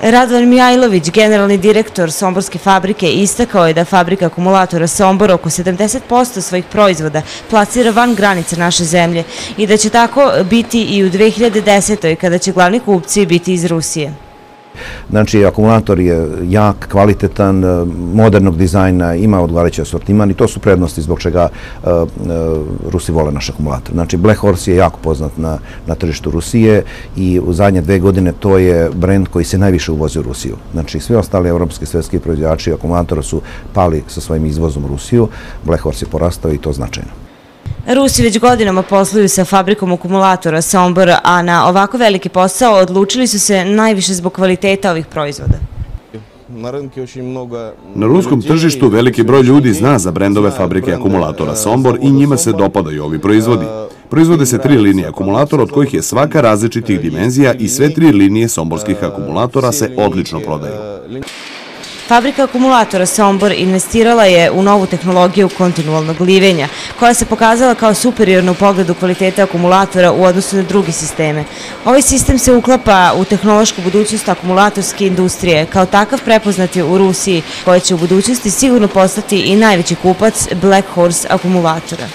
Radovan Mijajlović, generalni direktor Somborske fabrike, istakao je da fabrika akumulatora Sombor oko 70% svojih proizvoda plasira van granica naše zemlje i da će tako biti i u 2010. kada će glavni kupci biti iz Rusije. Znači, akumulator je jak, kvalitetan, modernog dizajna, ima odgovarajući asortiman i to su prednosti zbog čega Rusi vole naš akumulator. Znači, Black Horse je jako poznat na tržištu Rusije i u zadnje 2 godine to je brend koji se najviše uvozi u Rusiju. Znači, svi ostali evropski svetski proizvođači akumulatora su pali sa svojim izvozom u Rusiju, Black Horse je porastao i to značajno. Rusi već godinama posluju sa fabrikom akumulatora Sombor, a na ovako veliki posao odlučili su se najviše zbog kvaliteta ovih proizvoda. Na ruskom tržištu veliki broj ljudi zna za brendove fabrike akumulatora Sombor i njima se dopadaju ovi proizvodi. Proizvode se 3 linije akumulatora, od kojih je svaka različitih dimenzija i sve 3 linije somborskih akumulatora se odlično prodaju. Fabrika akumulatora Sombor investirala je u novu tehnologiju kontinualnog livenja, koja se pokazala kao superiorna u pogledu kvaliteta akumulatora u odnosu na druge sisteme. Ovaj sistem se uklapa u tehnološku budućnost akumulatorske industrije, kao takav prepoznat je u Rusiji, koja će u budućnosti sigurno postati i najveći kupac Black Horse akumulatora.